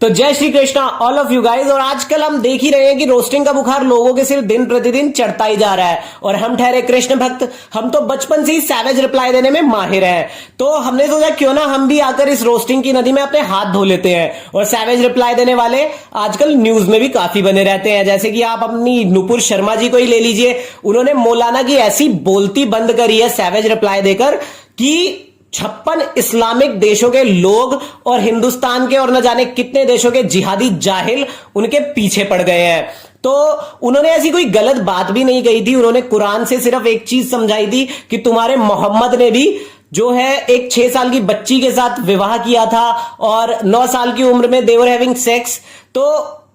तो जय Shri Krishna all of you guys. और आजकल हम देख ही रहे हैं कि रोस्टिंग का बुखार लोगों के सिर्फ दिन प्रतिदिन चढ़ता ही जा रहा है। और हम ठहरे कृष्ण भक्त, हम तो बचपन से ही सैवेज रिप्लाई देने में माहिर हैं। तो हमने सोचा क्यों ना हम भी आकर इस रोस्टिंग की नदी में अपने हाथ धो लेते हैं। और सैवेज रिप्लाई देने वाले आजकल न्यूज में भी काफी बने रहते हैं। जैसे कि आप अपनी नुपुर शर्मा जी को ही ले लीजिए, उन्होंने मौलाना की ऐसी बोलती बंद करी है सैवेज रिप्लाई देकर कि 56 इस्लामिक देशों के लोग और हिंदुस्तान के और न जाने कितने देशों के जिहादी जाहिल उनके पीछे पड़ गए हैं। तो उन्होंने ऐसी कोई गलत बात भी नहीं कही थी। उन्होंने कुरान से सिर्फ एक चीज समझाई थी कि तुम्हारे मोहम्मद ने भी जो है एक 6 साल की बच्ची के साथ विवाह किया था और 9 साल की उम्र में देवर हैविंग सेक्स। तो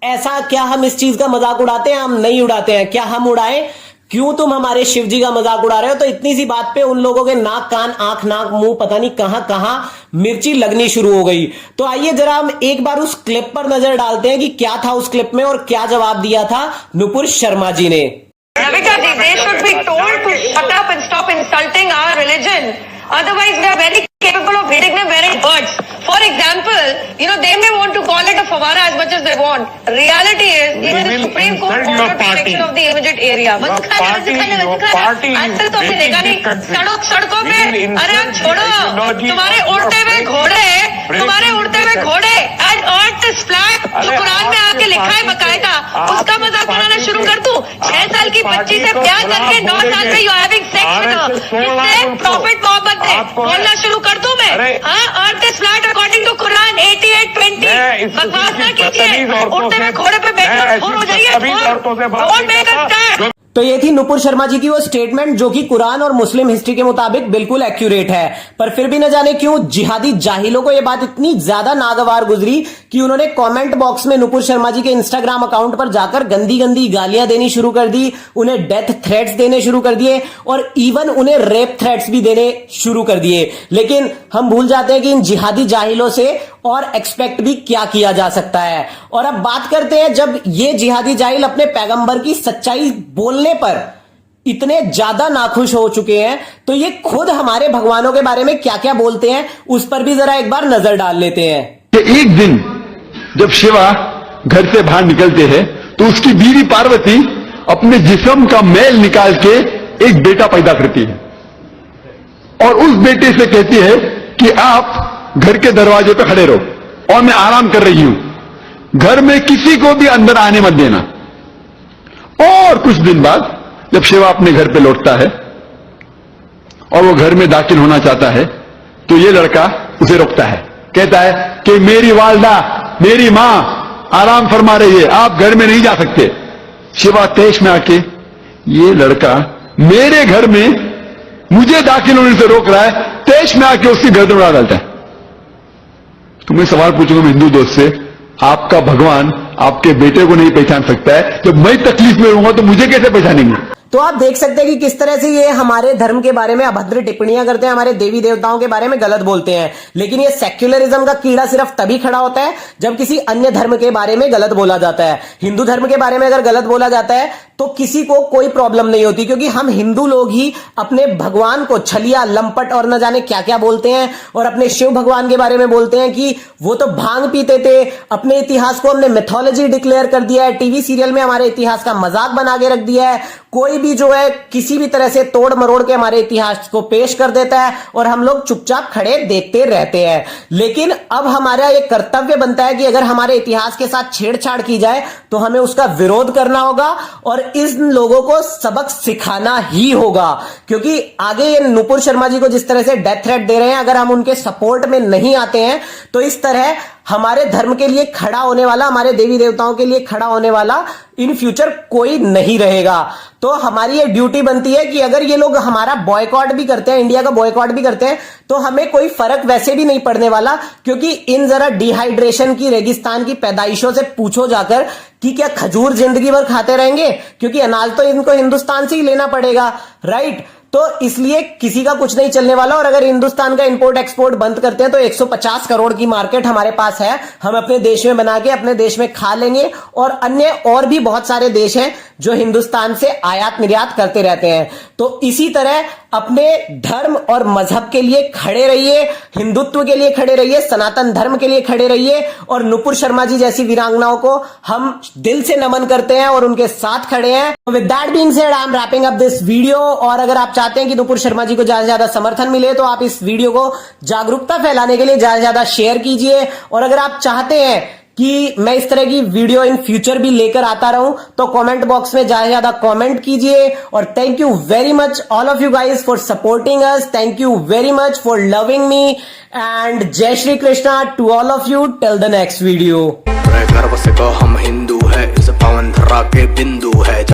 ऐसा क्या हम इस चीज का मजाक उड़ाते हैं? हम नहीं उड़ाते हैं। क्या हम उड़ाएं? क्यों तुम हमारे शिव जी का मजाक उड़ा रहे हो? तो इतनी सी बात पे उन लोगों के नाक कान आंख नाक मुंह पता नहीं कहां कहां मिर्ची लगनी शुरू हो गई। तो आइए जरा हम एक बार उस क्लिप पर नजर डालते हैं कि क्या था उस क्लिप में और क्या जवाब दिया था नुपुर शर्मा जी ने। Ravika ji, they should be told to shut up and stop insulting our religion. Otherwise, we are very capable of hitting them where it hurts. For example, they may want to call it a fawara as much as they want. Reality is, even the Supreme Court ordered protection of the immediate area. आजकल तो हमने देखा नहीं सड़कों पे, अरे आप छोड़ो, तुम्हारे उड़ते हुए घोड़े एंड अर्थ इज फ्लैट जो कुरान में आके लिखा है बकायदा, उसका मजाक बनाना शुरू कर दूं। 6 साल की बच्ची से प्यार करके 9 साल में you having sex with her, इससे प्रॉफिट मोहब्बत है बोलना शुरू कर दूं मैं? हाँ, earth is flat according to Quran 88:20। बकवास ना कीजिए, उड़ते हुए घोड़े पे बैठकर फोन हो जाइए। तो ये थी नुपुर शर्मा जी की वो स्टेटमेंट जो कि कुरान और मुस्लिम हिस्ट्री के मुताबिक बिल्कुल एक्यूरेट है। पर फिर भी न जाने क्यों जिहादी जाहिलों को ये बात इतनी ज्यादा नागवार गुजरी कि उन्होंने कमेंट बॉक्स में नुपुर शर्मा जी के इंस्टाग्राम अकाउंट पर जाकर गंदी गंदी गालियां देनी शुरू कर दी, उन्हें डेथ थ्रेट्स देने शुरू कर दिए और इवन उन्हें रेप थ्रेट्स भी देने शुरू कर दिए। लेकिन हम भूल जाते हैं कि इन जिहादी जाहिलों से और एक्सपेक्ट भी क्या किया जा सकता है। और अब बात करते हैं, जब ये जिहादी जाहिल अपने पैगंबर की सच्चाई बोलने पर इतने ज्यादा नाखुश हो चुके हैं, तो ये खुद हमारे भगवानों के बारे में क्या क्या बोलते हैं उस पर भी जरा एक बार नजर डाल लेते हैं। कि एक दिन जब शिवा घर से बाहर निकलते हैं तो उसकी बीवी पार्वती अपने जिस्म का मैल निकाल के एक बेटा पैदा करती है और उस बेटे से कहती है कि आप घर के दरवाजे पर खड़े रहो और मैं आराम कर रही हूं, घर में किसी को भी अंदर आने मत देना। और कुछ दिन बाद जब शिवा अपने घर पे लौटता है और वो घर में दाखिल होना चाहता है तो ये लड़का उसे रोकता है, कहता है कि मेरी वालदा, मेरी मां आराम फरमा रही है, आप घर में नहीं जा सकते। शिवा तेज में आके, ये लड़का मेरे घर में मुझे दाखिल होने से रोक रहा है, तेज में आके उसकी गर्दन उड़ा डालता है। तो मैं सवाल पूछूंगा हिंदू दोस्त से, आपका भगवान आपके बेटे को नहीं पहचान सकता है, जब मैं तकलीफ में रहूंगा तो मुझे कैसे पहचानेंगे? तो आप देख सकते हैं कि किस तरह से ये हमारे धर्म के बारे में अभद्र टिप्पणियां करते हैं, हमारे देवी देवताओं के बारे में गलत बोलते हैं। लेकिन ये सेक्युलरिज्म का कीड़ा सिर्फ तभी खड़ा होता है जब किसी अन्य धर्म के बारे में गलत बोला जाता है। हिंदू धर्म के बारे में अगर गलत बोला जाता है तो किसी को कोई प्रॉब्लम नहीं होती, क्योंकि हम हिंदू लोग ही अपने भगवान को छलिया लंपट और न जाने क्या क्या बोलते हैं और अपने शिव भगवान के बारे में बोलते हैं कि वो तो भांग पीते थे। अपने इतिहास को हमने मिथोलॉजी डिक्लेयर कर दिया है, टीवी सीरियल में हमारे इतिहास का मजाक बना के रख दिया है। कोई भी जो है किसी भी तरह से तोड़ मरोड़ के हमारे इतिहास को पेश कर देता है और हम लोग चुपचाप खड़े देखते रहते हैं। लेकिन अब हमारा एक कर्तव्य बनता है कि अगर हमारे इतिहास के साथ छेड़छाड़ की जाए तो हमें उसका विरोध करना होगा और इन लोगों को सबक सिखाना ही होगा। क्योंकि आगे ये नुपुर शर्मा जी को जिस तरह से डेथ थ्रेट दे रहे हैं, अगर हम उनके सपोर्ट में नहीं आते हैं तो इस तरह हमारे धर्म के लिए खड़ा होने वाला, हमारे देवी देवताओं के लिए खड़ा होने वाला इन फ्यूचर कोई नहीं रहेगा। तो हमारी ये ड्यूटी बनती है कि अगर ये लोग हमारा बॉयकॉट भी करते हैं, इंडिया का बॉयकॉट भी करते हैं, तो हमें कोई फर्क वैसे भी नहीं पड़ने वाला। क्योंकि इन जरा डिहाइड्रेशन की, रेगिस्तान की पैदाइशों से पूछो जाकर कि क्या खजूर जिंदगी भर खाते रहेंगे? क्योंकि अनाज तो इनको हिंदुस्तान से ही लेना पड़ेगा, राइट? तो इसलिए किसी का कुछ नहीं चलने वाला। और अगर हिंदुस्तान का इंपोर्ट एक्सपोर्ट बंद करते हैं तो 150 करोड़ की मार्केट हमारे पास है, हम अपने देश में बना के अपने देश में खा लेंगे। और अन्य और भी बहुत सारे देश हैं जो हिंदुस्तान से आयात निर्यात करते रहते हैं। तो तो इसी तरह अपने धर्म और मजहब के लिए खड़े रहिए, हिंदुत्व के लिए खड़े रहिए, सनातन धर्म के लिए खड़े रहिए। और नुपुर शर्मा जी जैसी वीरांगनाओं को हम दिल से नमन करते हैं और उनके साथ खड़े हैं। With that being said, I am wrapping up this video. और अगर आप चाहते हैं कि नुपुर शर्मा जी को ज्यादा से ज्यादा समर्थन मिले तो आप इस वीडियो को जागरूकता फैलाने के लिए ज्यादा से ज्यादा शेयर कीजिए। और अगर आप चाहते हैं कि मैं इस तरह की वीडियो इन फ्यूचर भी लेकर आता रहूं तो कमेंट बॉक्स में ज्यादा से ज्यादा कमेंट कीजिए। और thank you very much all of you guys for supporting us, thank you very much for loving me, and जय Shri Krishna to all of you till the next video. गर्व से को हम हिंदू है, इस पावन धरा के बिंदु है।